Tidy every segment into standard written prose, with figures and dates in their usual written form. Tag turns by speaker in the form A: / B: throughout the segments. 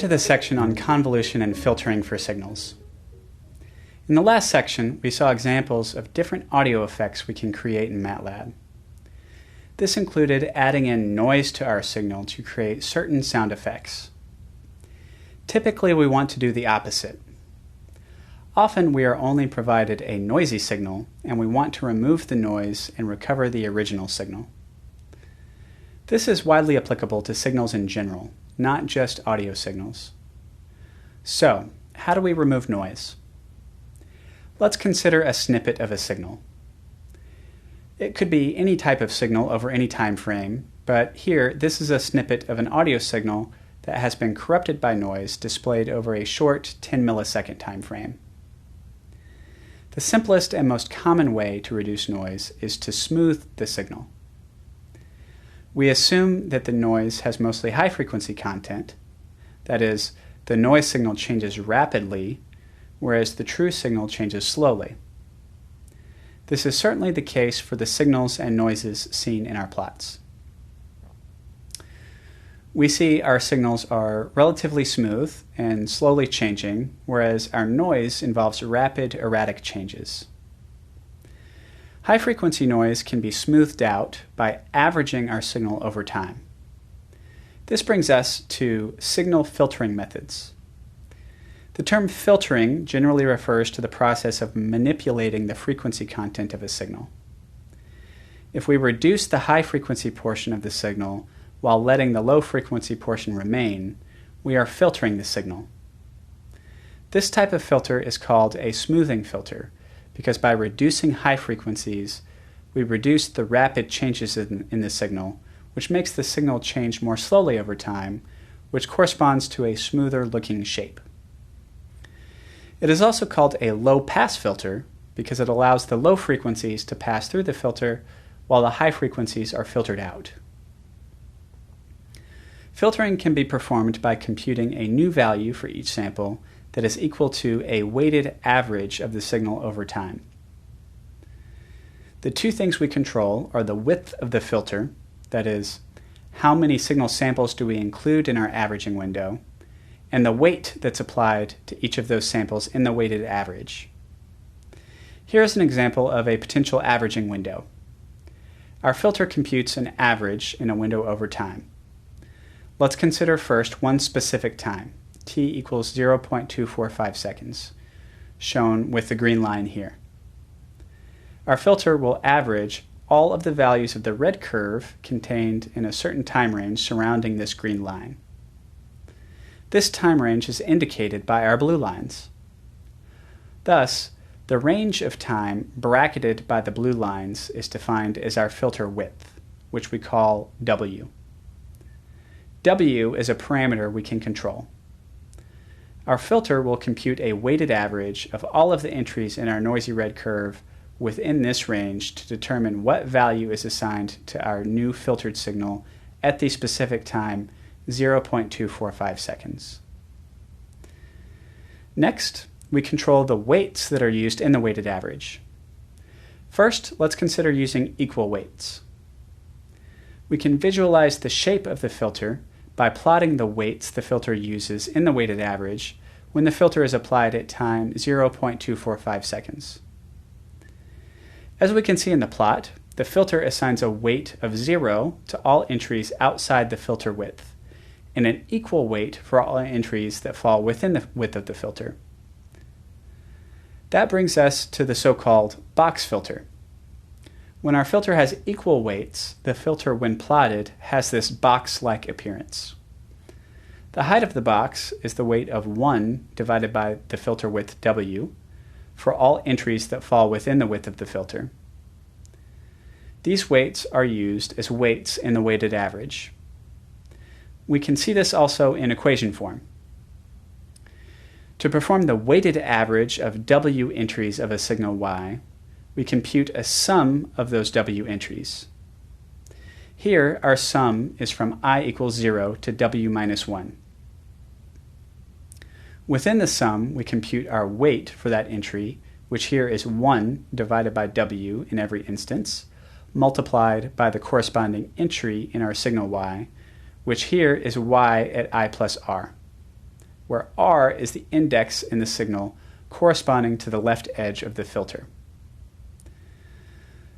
A: to the section on convolution and filtering for signals. In the last section, we saw examples of different audio effects we can create in MATLAB. This included adding in noise to our signal to create certain sound effects. Typically, we want to do the opposite. Often, we are only provided a noisy signal, and we want to remove the noise and recover the original signal. This is widely applicable to signals in general, not just audio signals. So, how do we remove noise? Let's consider a snippet of a signal. It could be any type of signal over any time frame, but here this is a snippet of an audio signal that has been corrupted by noise displayed over a short 10 millisecond time frame. The simplest and most common way to reduce noise is to smooth the signal. We assume that the noise has mostly high-frequency content. That is, the noise signal changes rapidly, whereas the true signal changes slowly. This is certainly the case for the signals and noises seen in our plots. We see our signals are relatively smooth and slowly changing, whereas our noise involves rapid, erratic changes. High-frequency noise can be smoothed out by averaging our signal over time. This brings us to signal filtering methods. The term filtering generally refers to the process of manipulating the frequency content of a signal. If we reduce the high-frequency portion of the signal while letting the low-frequency portion remain, we are filtering the signal. This type of filter is called a smoothing filter, because by reducing high frequencies, we reduce the rapid changes in the signal, which makes the signal change more slowly over time, which corresponds to a smoother looking shape. It is also called a low-pass filter because it allows the low frequencies to pass through the filter while the high frequencies are filtered out. Filtering can be performed by computing a new value for each sample that is equal to a weighted average of the signal over time. The two things we control are the width of the filter, that is, how many signal samples do we include in our averaging window, and the weight that's applied to each of those samples in the weighted average. Here's an example of a potential averaging window. Our filter computes an average in a window over time. Let's consider first one specific time, t equals 0.245 seconds, shown with the green line here. Our filter will average all of the values of the red curve contained in a certain time range surrounding this green line. This time range is indicated by our blue lines. Thus, the range of time bracketed by the blue lines is defined as our filter width, which we call W. W is a parameter we can control. Our filter will compute a weighted average of all of the entries in our noisy red curve within this range to determine what value is assigned to our new filtered signal at the specific time, 0.245 seconds. Next, we control the weights that are used in the weighted average. First, let's consider using equal weights. We can visualize the shape of the filter by plotting the weights the filter uses in the weighted average when the filter is applied at time 0.245 seconds. As we can see in the plot, the filter assigns a weight of 0 to all entries outside the filter width, and an equal weight for all entries that fall within the width of the filter. That brings us to the so-called box filter. When our filter has equal weights, the filter, when plotted, has this box-like appearance. The height of the box is the weight of 1 divided by the filter width W for all entries that fall within the width of the filter. These weights are used as weights in the weighted average. We can see this also in equation form. To perform the weighted average of W entries of a signal Y, we compute a sum of those W entries. Here, our sum is from I equals 0 to W minus 1. Within the sum, we compute our weight for that entry, which here is 1 divided by W in every instance, multiplied by the corresponding entry in our signal Y, which here is Y at I plus R. where R is the index in the signal corresponding to the left edge of the filter.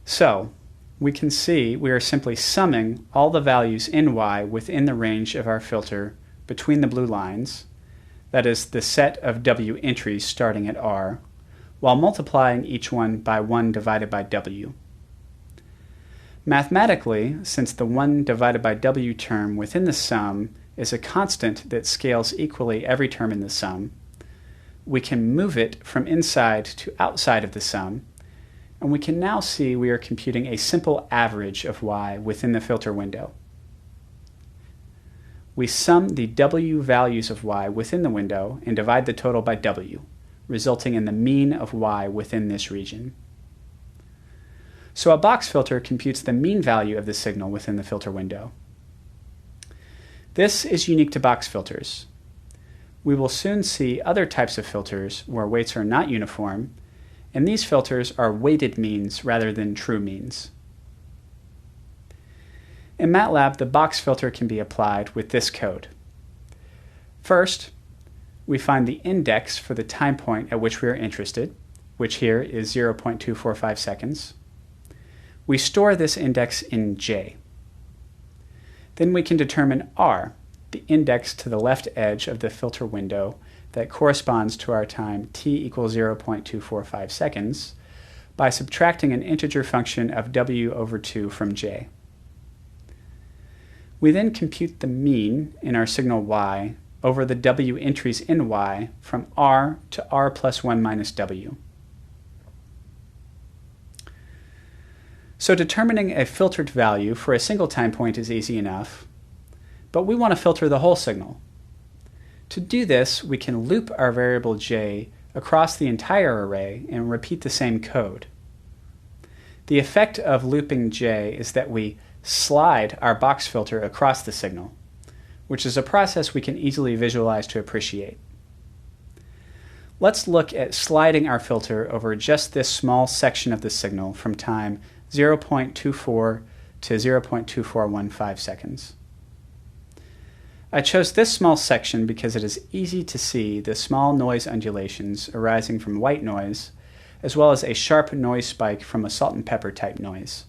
A: So, we can see we are simply summing all the values in Y within the range of our filter between the blue lines, that is the set of W entries starting at R, while multiplying each one by 1 divided by W. Mathematically, since the 1 divided by W term within the sum is a constant that scales equally every term in the sum, we can move it from inside to outside of the sum, and we can now see we are computing a simple average of Y within the filter window. We sum the W values of Y within the window and divide the total by W, resulting in the mean of Y within this region. So a box filter computes the mean value of the signal within the filter window. This is unique to box filters. We will soon see other types of filters where weights are not uniform, and these filters are weighted means rather than true means. In MATLAB, the box filter can be applied with this code. First, we find the index for the time point at which we are interested, which here is 0.245 seconds. We store this index in J. Then we can determine R, the index to the left edge of the filter window that corresponds to our time t equals 0.245 seconds, by subtracting an integer function of W over 2 from J. We then compute the mean in our signal Y over the W entries in Y from R to R plus 1 minus W. So determining a filtered value for a single time point is easy enough, but we want to filter the whole signal. To do this, we can loop our variable J across the entire array and repeat the same code. The effect of looping J is that we slide our box filter across the signal, which is a process we can easily visualize to appreciate. Let's look at sliding our filter over just this small section of the signal from time 0.24 to 0.2415 seconds. I chose this small section because it is easy to see the small noise undulations arising from white noise, as well as a sharp noise spike from a salt and pepper type noise.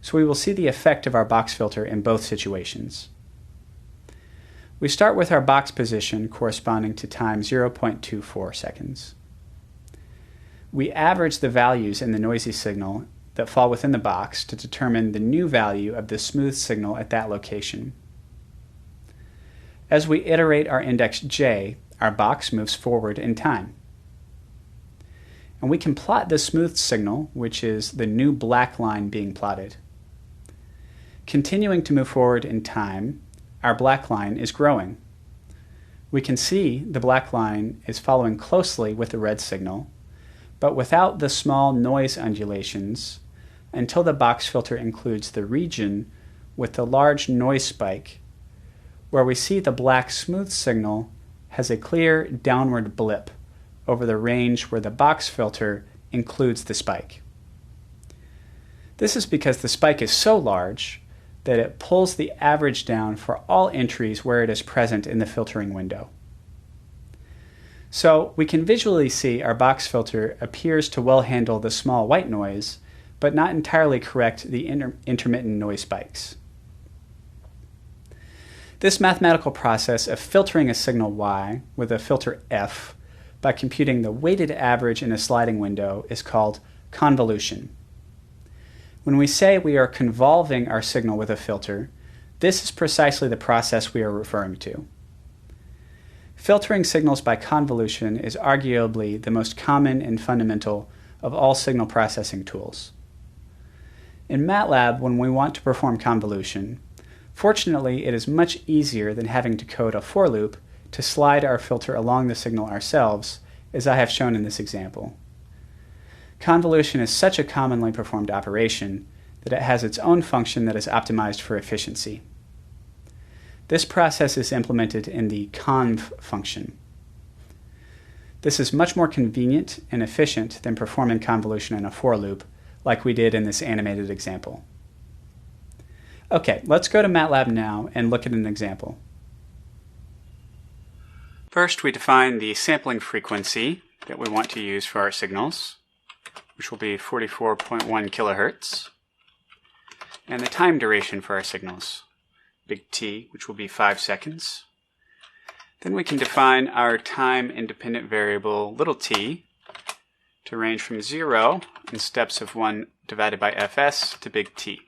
A: So we will see the effect of our box filter in both situations. We start with our box position corresponding to time 0.24 seconds. We average the values in the noisy signal that fall within the box to determine the new value of the smooth signal at that location. As we iterate our index J, our box moves forward in time. And we can plot the smooth signal, which is the new black line being plotted. Continuing to move forward in time, our black line is growing. We can see the black line is following closely with the red signal, but without the small noise undulations, until the box filter includes the region with the large noise spike, where we see the black smooth signal has a clear downward blip over the range where the box filter includes the spike. This is because the spike is so large that it pulls the average down for all entries where it is present in the filtering window. So we can visually see our box filter appears to well handle the small white noise, but not entirely correct the intermittent noise spikes. This mathematical process of filtering a signal Y with a filter F by computing the weighted average in a sliding window is called convolution. When we say we are convolving our signal with a filter, this is precisely the process we are referring to. Filtering signals by convolution is arguably the most common and fundamental of all signal processing tools. In MATLAB, when we want to perform convolution, fortunately, it is much easier than having to code a for loop to slide our filter along the signal ourselves, as I have shown in this example. Convolution is such a commonly performed operation that it has its own function that is optimized for efficiency. This process is implemented in the conv function. This is much more convenient and efficient than performing convolution in a for loop, like we did in this animated example. Okay, let's go to MATLAB now and look at an example. First, we define the sampling frequency that we want to use for our signals, which will be 44.1 kilohertz, and the time duration for our signals, big T, which will be 5 seconds. Then we can define our time-independent variable, little t, to range from 0 in steps of 1 divided by fs to big T.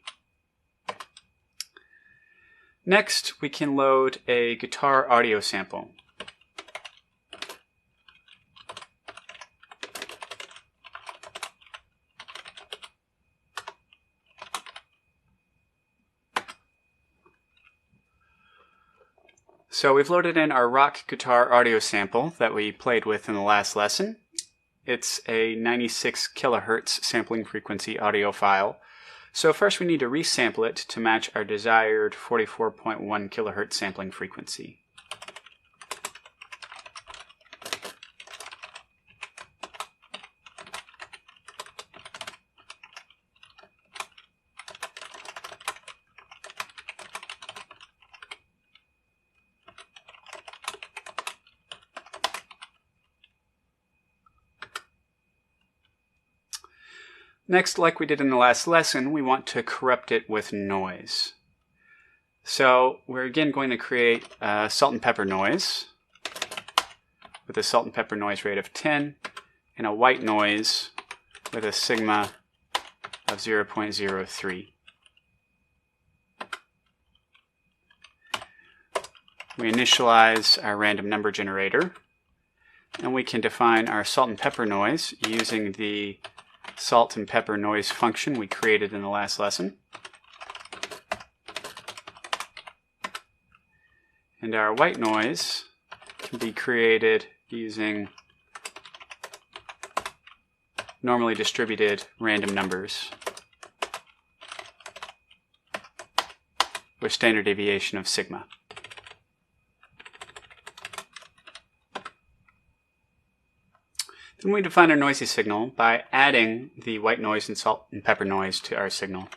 A: Next, we can load a guitar audio sample. So we've loaded in our rock guitar audio sample that we played with in the last lesson. It's a 96 kilohertz sampling frequency audio file. So first we need to resample it to match our desired 44.1 kilohertz sampling frequency. Next, like we did in the last lesson, we want to corrupt it with noise. So we're again going to create a salt and pepper noise with a salt and pepper noise rate of 10 and a white noise with a sigma of 0.03. We initialize our random number generator, and we can define our salt and pepper noise using the salt and pepper noise function we created in the last lesson. And our white noise can be created using normally distributed random numbers with standard deviation of sigma. Then we define our noisy signal by adding the white noise and salt and pepper noise to our signal.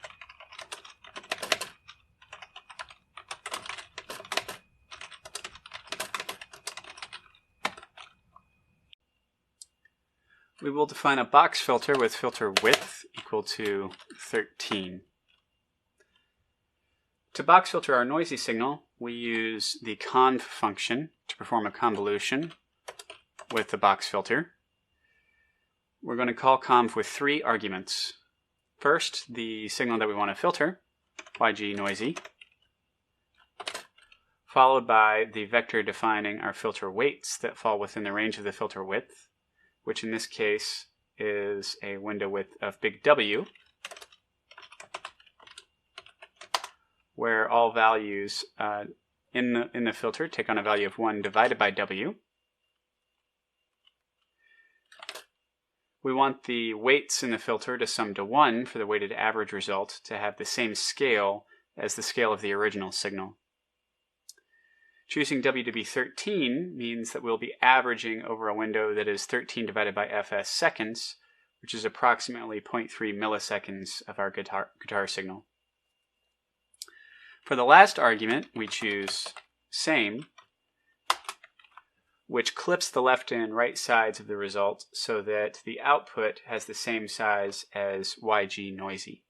A: We will define a box filter with filter width equal to 13. To box filter our noisy signal, we use the conv function to perform a convolution with the box filter. We're going to call conv with 3 arguments. First, the signal that we want to filter, yg noisy, followed by the vector defining our filter weights that fall within the range of the filter width, which in this case is a window width of big W, where all values in the filter take on a value of 1 divided by W. We want the weights in the filter to sum to 1 for the weighted average result to have the same scale as the scale of the original signal. Choosing W to be 13 means that we'll be averaging over a window that is 13 divided by fs seconds, which is approximately 0.3 milliseconds of our guitar signal. For the last argument, we choose same, which clips the left and right sides of the result so that the output has the same size as yg noisy.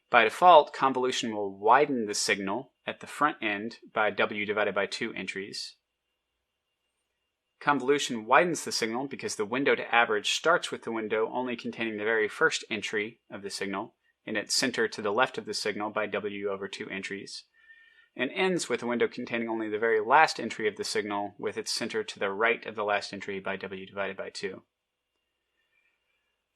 A: By default, convolution will widen the signal at the front end by W divided by 2 entries. Convolution widens the signal because the window to average starts with the window only containing the very first entry of the signal in its center to the left of the signal by W over 2 entries, and ends with a window containing only the very last entry of the signal with its center to the right of the last entry by W divided by 2.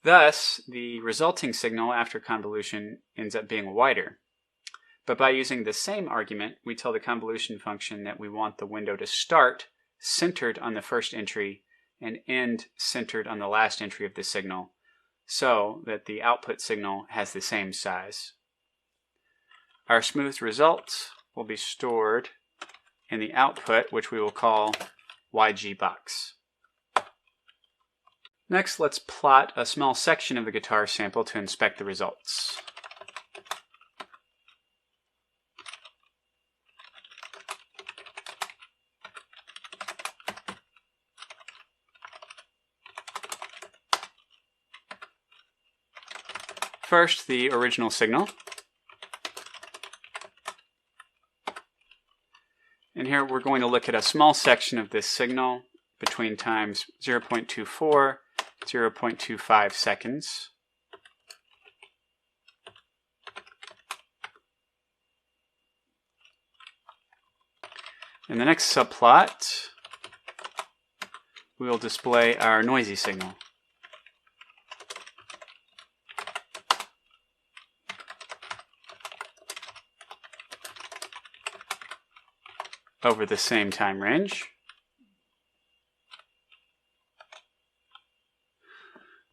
A: Thus, the resulting signal after convolution ends up being wider. But by using the same argument, we tell the convolution function that we want the window to start centered on the first entry and end centered on the last entry of the signal, so that the output signal has the same size. Our smoothed results will be stored in the output, which we will call yg box. Next, let's plot a small section of the guitar sample to inspect the results. First, the original signal. And here we're going to look at a small section of this signal between times 0.24, 0.25 seconds. In the next subplot, we will display our noisy signal. Over the same time range.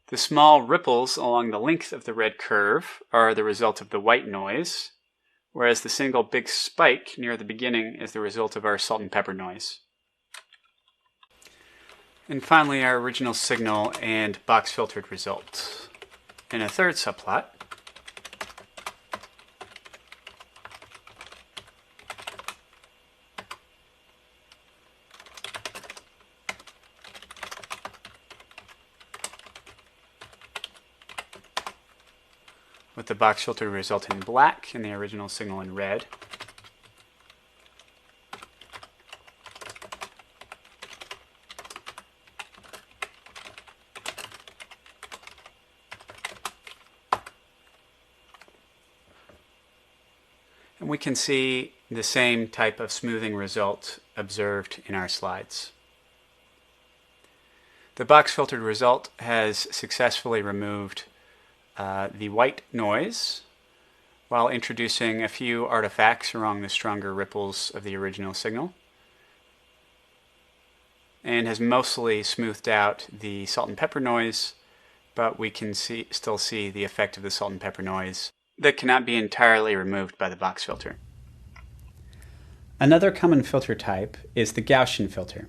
A: The small ripples along the length of the red curve are the result of the white noise, whereas the single big spike near the beginning is the result of our salt and pepper noise. And finally, our original signal and box filtered result. In a third subplot, with the box filter result in black and the original signal in red. And we can see the same type of smoothing result observed in our slides. The box filtered result has successfully removed the white noise while introducing a few artifacts along the stronger ripples of the original signal, and has mostly smoothed out the salt and pepper noise, but we can still see the effect of the salt and pepper noise that cannot be entirely removed by the box filter. Another common filter type is the Gaussian filter.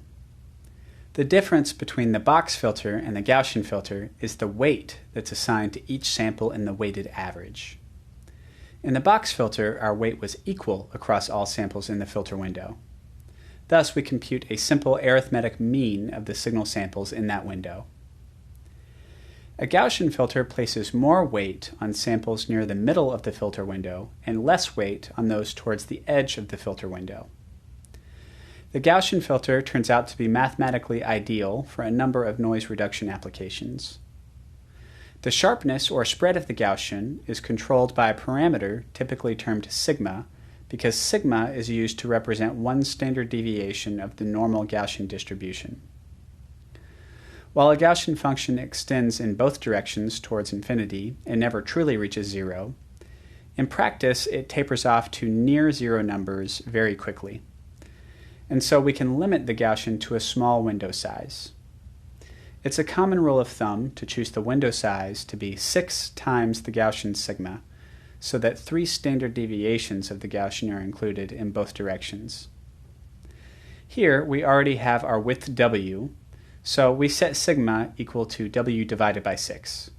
A: The difference between the box filter and the Gaussian filter is the weight that's assigned to each sample in the weighted average. In the box filter, our weight was equal across all samples in the filter window. Thus, we compute a simple arithmetic mean of the signal samples in that window. A Gaussian filter places more weight on samples near the middle of the filter window and less weight on those towards the edge of the filter window. The Gaussian filter turns out to be mathematically ideal for a number of noise reduction applications. The sharpness or spread of the Gaussian is controlled by a parameter typically termed sigma, because sigma is used to represent one standard deviation of the normal Gaussian distribution. While a Gaussian function extends in both directions towards infinity and never truly reaches zero, in practice it tapers off to near zero numbers very quickly. And so we can limit the Gaussian to a small window size. It's a common rule of thumb to choose the window size to be 6 times the Gaussian sigma, so that 3 standard deviations of the Gaussian are included in both directions. Here we already have our width w, so we set sigma equal to w divided by 6.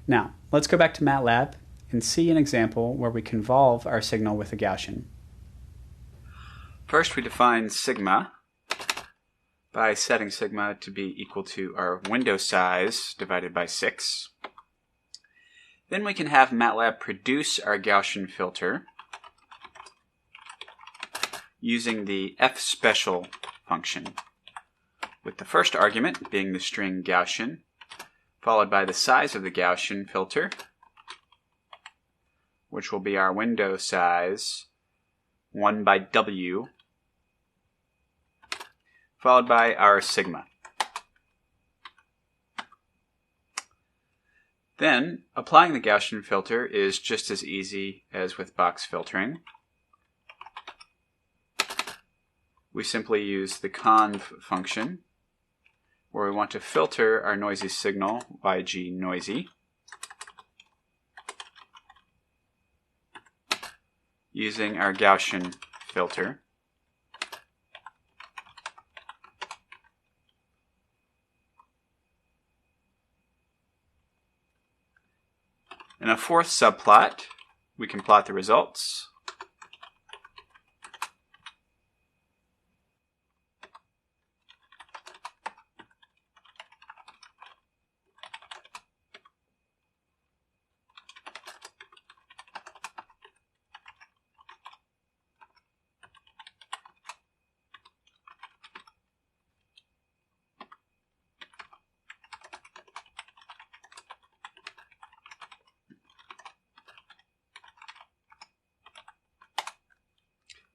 A: Now, let's go back to MATLAB and see an example where we convolve our signal with a Gaussian. First, we define sigma by setting sigma to be equal to our window size divided by 6. Then we can have MATLAB produce our Gaussian filter using the fSpecial function, with the first argument being the string Gaussian, followed by the size of the Gaussian filter, which will be our window size 1 by w, followed by our sigma. Then, applying the Gaussian filter is just as easy as with box filtering. We simply use the conv function, where we want to filter our noisy signal, yg noisy, using our Gaussian filter. In a fourth subplot, we can plot the results.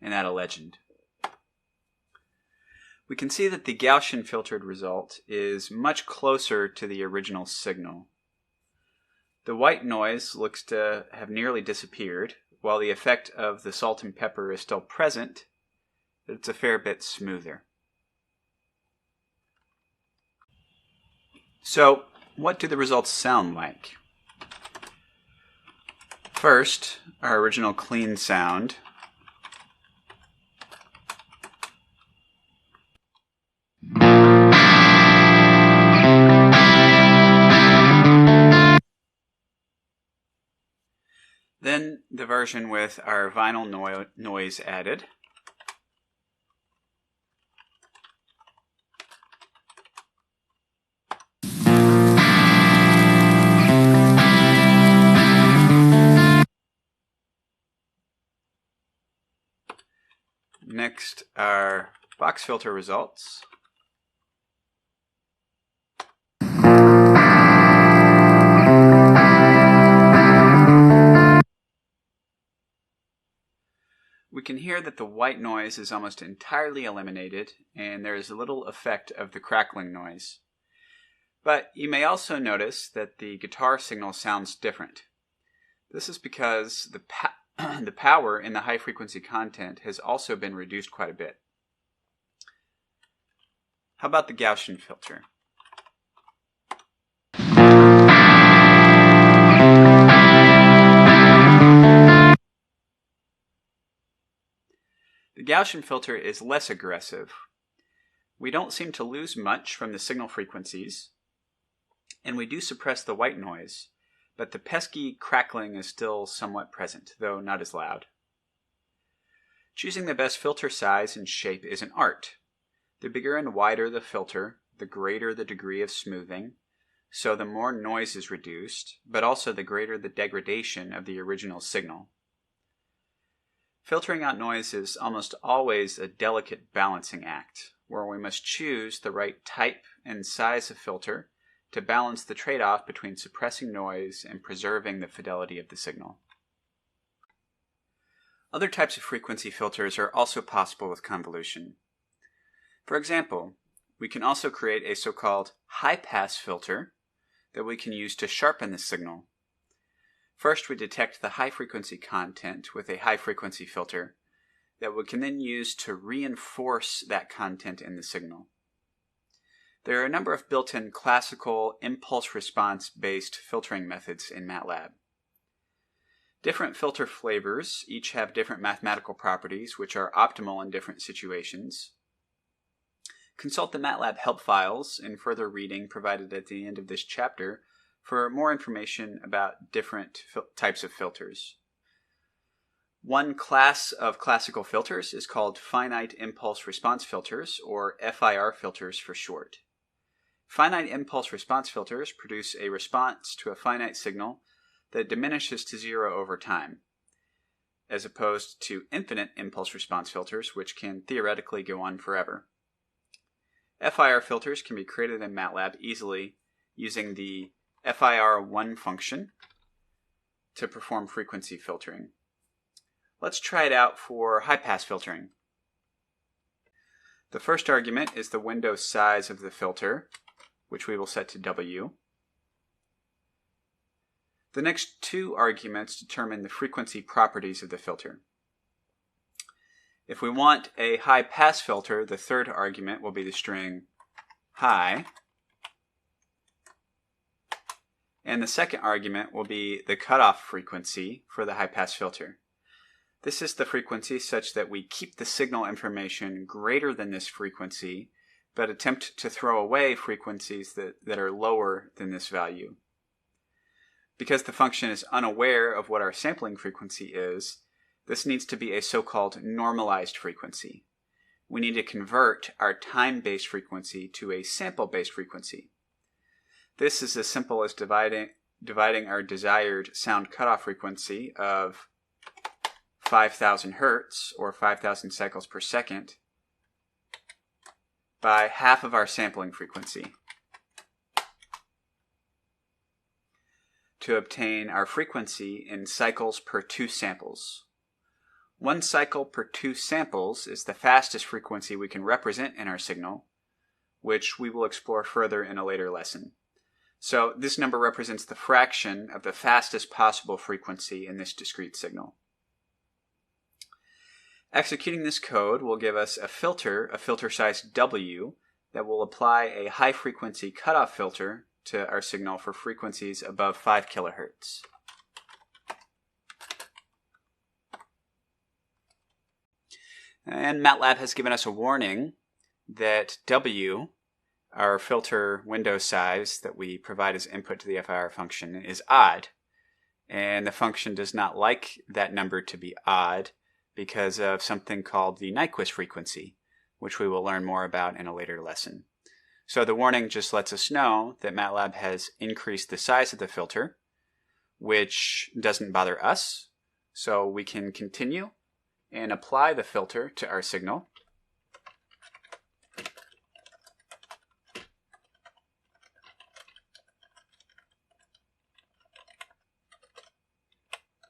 A: and add a legend. We can see that the Gaussian filtered result is much closer to the original signal. The white noise looks to have nearly disappeared, while the effect of the salt and pepper is still present, but it's a fair bit smoother. So, what do the results sound like? First, our original clean sound. Then the version with our vinyl noise added. Next, our box filter results. We can hear that the white noise is almost entirely eliminated, and there is a little effect of the crackling noise. But you may also notice that the guitar signal sounds different. This is because the power in the high frequency content has also been reduced quite a bit. How about the Gaussian filter? The Gaussian filter is less aggressive. We don't seem to lose much from the signal frequencies, and we do suppress the white noise, but the pesky crackling is still somewhat present, though not as loud. Choosing the best filter size and shape is an art. The bigger and wider the filter, the greater the degree of smoothing, so the more noise is reduced, but also the greater the degradation of the original signal. Filtering out noise is almost always a delicate balancing act, where we must choose the right type and size of filter to balance the trade-off between suppressing noise and preserving the fidelity of the signal. Other types of frequency filters are also possible with convolution. For example, we can also create a so-called high-pass filter that we can use to sharpen the signal. First, we detect the high-frequency content with a high-frequency filter that we can then use to reinforce that content in the signal. There are a number of built-in classical impulse response-based filtering methods in MATLAB. Different filter flavors each have different mathematical properties which are optimal in different situations. Consult the MATLAB help files and further reading provided at the end of this chapter for more information about different types of filters. One class of classical filters is called finite impulse response filters, or FIR filters for short. Finite impulse response filters produce a response to a finite signal that diminishes to zero over time, as opposed to infinite impulse response filters, which can theoretically go on forever. FIR filters can be created in MATLAB easily using the FIR1 function to perform frequency filtering. Let's try it out for high-pass filtering. The first argument is the window size of the filter, which we will set to W. The next two arguments determine the frequency properties of the filter. If we want a high-pass filter, the third argument will be the string high, and the second argument will be the cutoff frequency for the high-pass filter. This is the frequency such that we keep the signal information greater than this frequency, but attempt to throw away frequencies that are lower than this value. Because the function is unaware of what our sampling frequency is, this needs to be a so-called normalized frequency. We need to convert our time-based frequency to a sample-based frequency. This is as simple as dividing our desired sound cutoff frequency of 5,000 hertz, or 5,000 cycles per second, by half of our sampling frequency to obtain our frequency in cycles per 2 samples. 1 cycle per 2 samples is the fastest frequency we can represent in our signal, which we will explore further in a later lesson. So this number represents the fraction of the fastest possible frequency in this discrete signal. Executing this code will give us a filter size W, that will apply a high frequency cutoff filter to our signal for frequencies above 5 kilohertz. And MATLAB has given us a warning that W, our filter window size that we provide as input to the FIR function, is odd. And the function does not like that number to be odd because of something called the Nyquist frequency, which we will learn more about in a later lesson. So the warning just lets us know that MATLAB has increased the size of the filter, which doesn't bother us. So we can continue and apply the filter to our signal.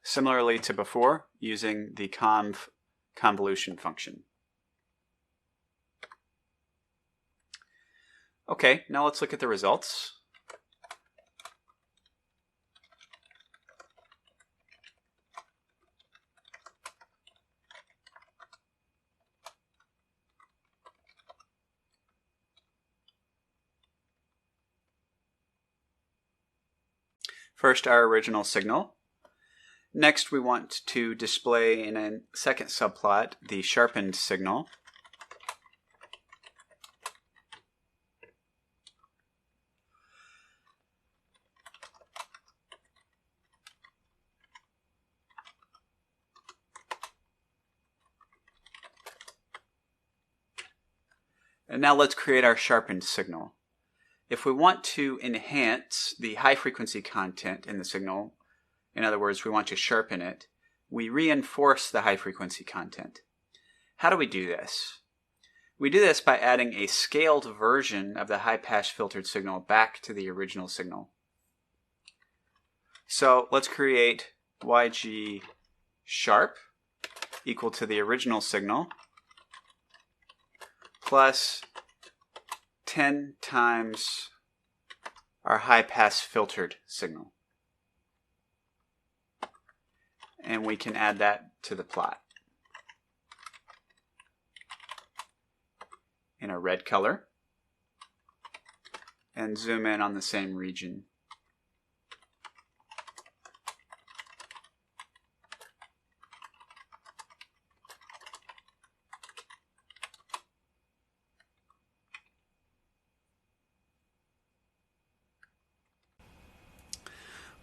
A: Similarly to before, using the convolution function. Okay, now let's look at the results. First, our original signal. Next, we want to display in a second subplot the sharpened signal. And now let's create our sharpened signal. If we want to enhance the high frequency content in the signal, in other words, we want to sharpen it, we reinforce the high frequency content. How do we do this? We do this by adding a scaled version of the high pass filtered signal back to the original signal. So let's create YG sharp equal to the original signal plus 10 times our high pass filtered signal. And we can add that to the plot in a red color and zoom in on the same region.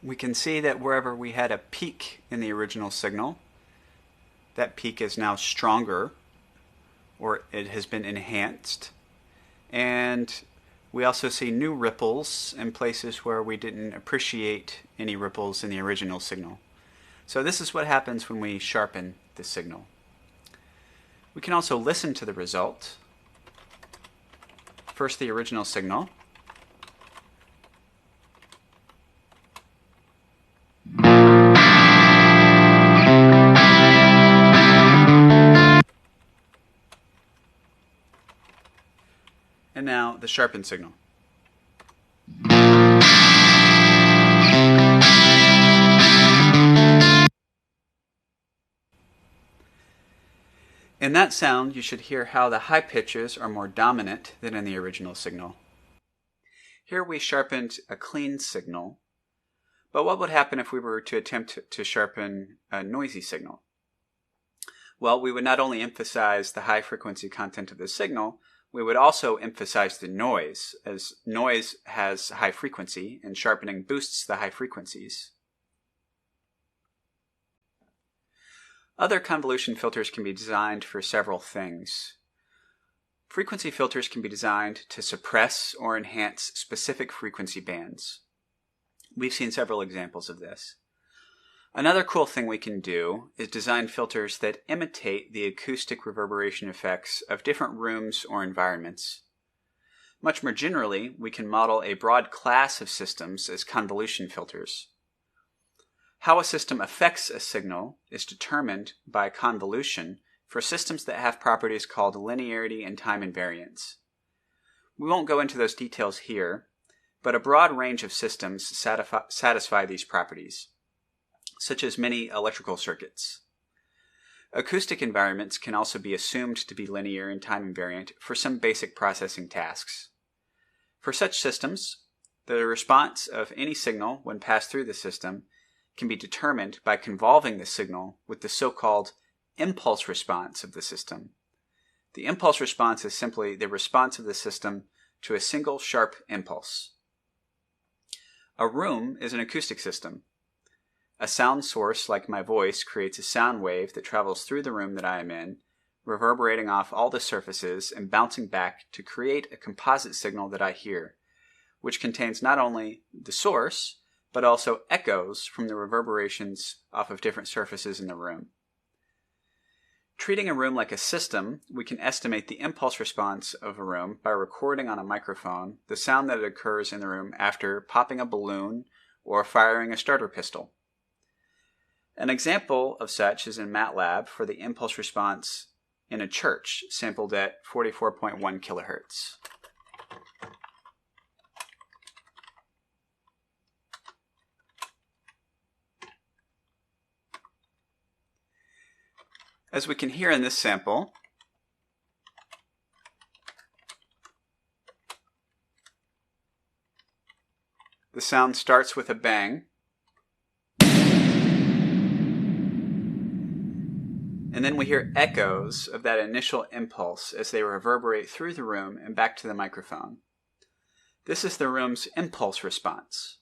A: We can see that wherever we had a peak in the original signal, that peak is now stronger, or it has been enhanced. And we also see new ripples in places where we didn't appreciate any ripples in the original signal. So this is what happens when we sharpen the signal. We can also listen to the result. First, the original signal. And now the sharpened signal. In that sound, you should hear how the high pitches are more dominant than in the original signal. Here we sharpened a clean signal, but what would happen if we were to attempt to sharpen a noisy signal? Well, we would not only emphasize the high frequency content of the signal, we would also emphasize the noise, as noise has high frequency and sharpening boosts the high frequencies. Other convolution filters can be designed for several things. Frequency filters can be designed to suppress or enhance specific frequency bands. We've seen several examples of this. Another cool thing we can do is design filters that imitate the acoustic reverberation effects of different rooms or environments. Much more generally, we can model a broad class of systems as convolution filters. How a system affects a signal is determined by convolution for systems that have properties called linearity and time invariance. We won't go into those details here, but a broad range of systems satisfy these properties, such as many electrical circuits. Acoustic environments can also be assumed to be linear and time invariant for some basic processing tasks. For such systems, the response of any signal when passed through the system can be determined by convolving the signal with the so-called impulse response of the system. The impulse response is simply the response of the system to a single sharp impulse. A room is an acoustic system. A sound source like my voice creates a sound wave that travels through the room that I am in, reverberating off all the surfaces and bouncing back to create a composite signal that I hear, which contains not only the source, but also echoes from the reverberations off of different surfaces in the room. Treating a room like a system, we can estimate the impulse response of a room by recording on a microphone the sound that occurs in the room after popping a balloon or firing a starter pistol. An example of such is in MATLAB for the impulse response in a church sampled at 44.1 kilohertz. As we can hear in this sample, the sound starts with a bang, and then we hear echoes of that initial impulse as they reverberate through the room and back to the microphone. This is the room's impulse response.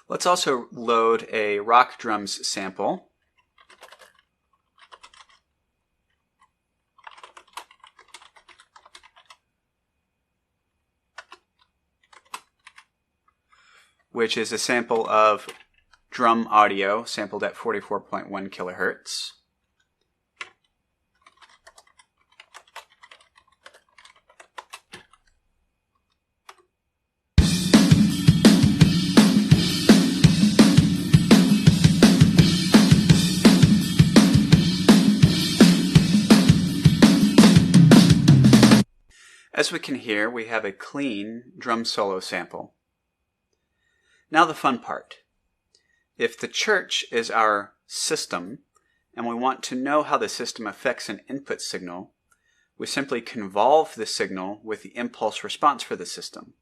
A: Let's also load a rock drums sample. Which is a sample of drum audio sampled at 44.1 kilohertz. As we can hear, we have a clean drum solo sample. Now the fun part. If the church is our system, and we want to know how the system affects an input signal, we simply convolve the signal with the impulse response for the system.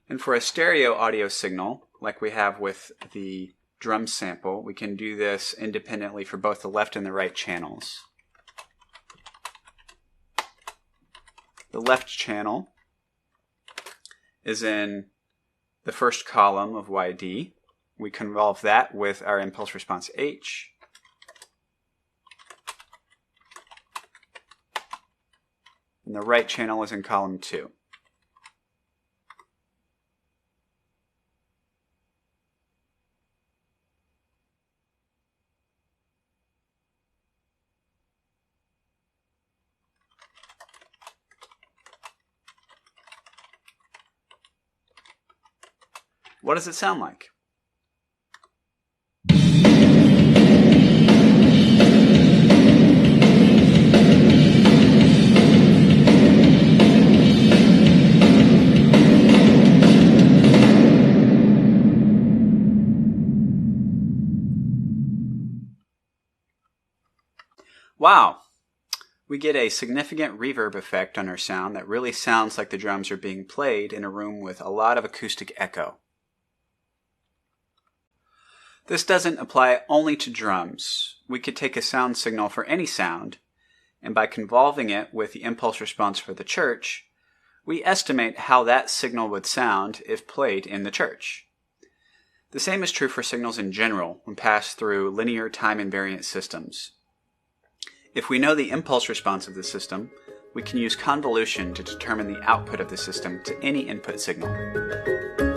A: And for a stereo audio signal, like we have with the drum sample, we can do this independently for both the left and the right channels. The left channel is in the first column of YD. We convolve that with our impulse response H. And the right channel is in column 2. What does it sound like? Wow! We get a significant reverb effect on our sound that really sounds like the drums are being played in a room with a lot of acoustic echo. This doesn't apply only to drums. We could take a sound signal for any sound, and by convolving it with the impulse response for the church, we estimate how that signal would sound if played in the church. The same is true for signals in general when passed through linear time invariant systems. If we know the impulse response of the system, we can use convolution to determine the output of the system to any input signal.